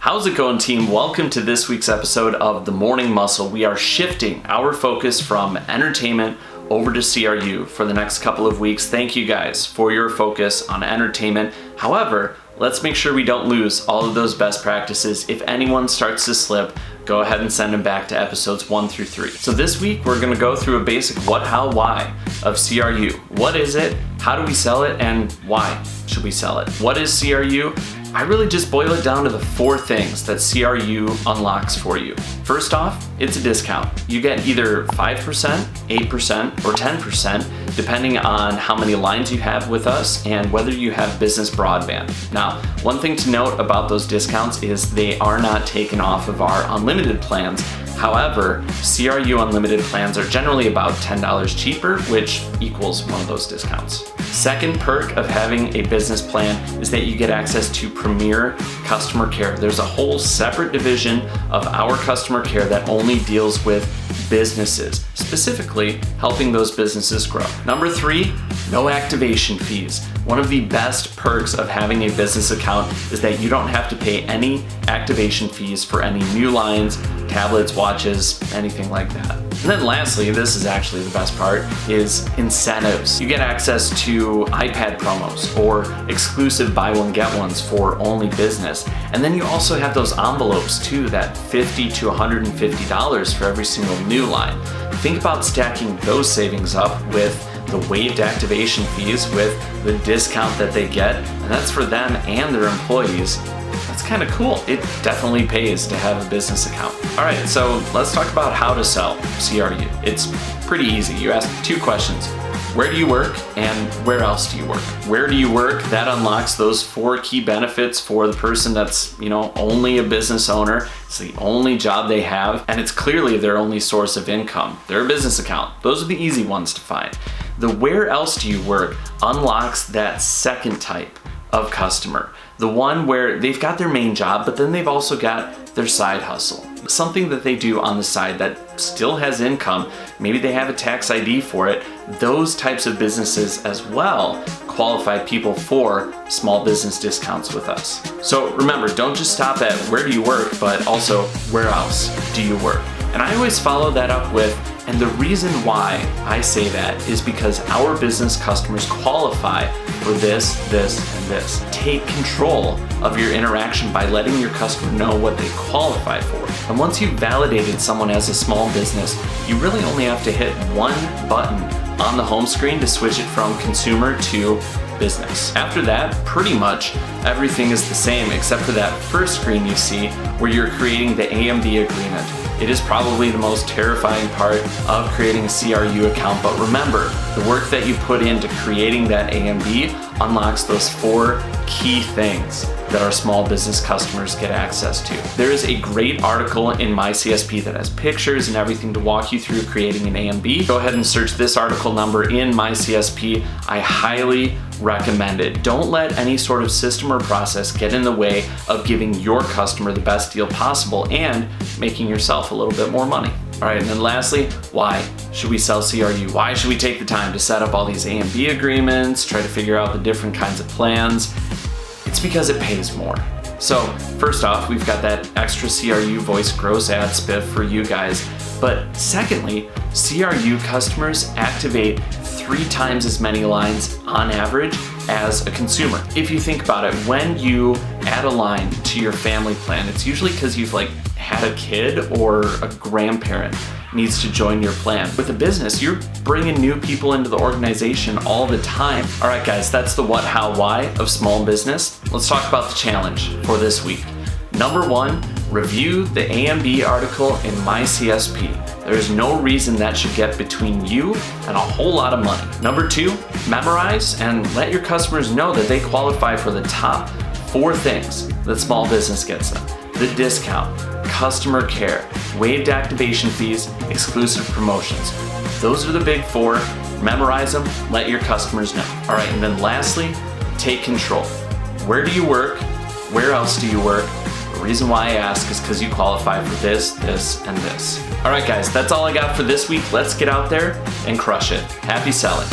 How's it going, team? Welcome to this week's episode of The Morning Muscle. We are shifting our focus from entertainment over to CRU for the next couple of weeks. Thank you guys for your focus on entertainment. However, let's make sure we don't lose all of those best practices. If anyone starts to slip, go ahead and send them back to episodes 1 through 3. So this week, we're gonna go through a basic what, how, why of CRU. What is it? How do we sell it? And why should we sell it? What is CRU? I really just boil it down to the 4 things that CRU unlocks for you. First off, it's a discount. You get either 5%, 8%, or 10%, depending on how many lines you have with us and whether you have business broadband. Now, one thing to note about those discounts is they are not taken off of our unlimited plans. However, CRU unlimited plans are generally about $10 cheaper, which equals one of those discounts. Second perk of having a business plan is that you get access to premier customer care. There's a whole separate division of our customer care that only deals with businesses, specifically helping those businesses grow. Number 3, no activation fees. One of the best perks of having a business account is that you don't have to pay any activation fees for any new lines, tablets, watches, anything like that. And then lastly, this is actually the best part, is incentives. You get access to iPad promos or exclusive buy one get ones for only business. And then you also have those envelopes too, that $50 to $150 for every single new line. Think about stacking those savings up with the waived activation fees with the discount that they get, and that's for them and their employees. That's kind of cool. It definitely pays to have a business account. All right, so let's talk about how to sell CRU. It's pretty easy. You ask 2 questions. Where do you work and where else do you work? Where do you work? That unlocks those 4 key benefits for the person that's, only a business owner. It's the only job they have, and it's clearly their only source of income. Their business account. Those are the easy ones to find. The where else do you work unlocks that second type of customer. The one where they've got their main job, but then they've also got their side hustle. Something that they do on the side that still has income. Maybe they have a tax ID for it. Those types of businesses as well qualify people for small business discounts with us. So remember, don't just stop at where do you work, but also where else do you work? And I always follow that up with, and the reason why I say that is because our business customers qualify for this, and this. Take control of your interaction by letting your customer know what they qualify for. And once you've validated someone as a small business, you really only have to hit one button on the home screen to switch it from consumer to business. After that, pretty much everything is the same except for that first screen you see where you're creating the AMB agreement. It is probably the most terrifying part of creating a CRU account, but remember, the work that you put into creating that AMB unlocks those 4 key things that our small business customers get access to. There is a great article in my CSP that has pictures and everything to walk you through creating an AMB. Go ahead and search this article number in my CSP. I highly recommend it. Don't let any sort of system or process get in the way of giving your customer the best deal possible and making yourself a little bit more money. All right, and then lastly, why should we sell CRU? Why should we take the time to set up all these AMB agreements, try to figure out the different kinds of plans? It's because it pays more. So first off, we've got that extra CRU voice gross ad spiff for you guys. But secondly, CRU customers activate 3 times as many lines on average as a consumer. If you think about it, when you add a line to your family plan, it's usually because you've had a kid or a grandparent needs to join your plan. With a business, you're bringing new people into the organization all the time. All right, guys, that's the what, how, why of small business. Let's talk about the challenge for this week. Number 1, review the AMB article in my CSP. There is no reason that should get between you and a whole lot of money. Number 2, memorize and let your customers know that they qualify for the top 4 things that small business gets them. The discount, customer care, waived activation fees, exclusive promotions. Those are the big 4. Memorize them, let your customers know. All right, and then lastly, take control. Where do you work? Where else do you work? The reason why I ask is because you qualify for this, and this. All right, guys, that's all I got for this week. Let's get out there and crush it. Happy selling.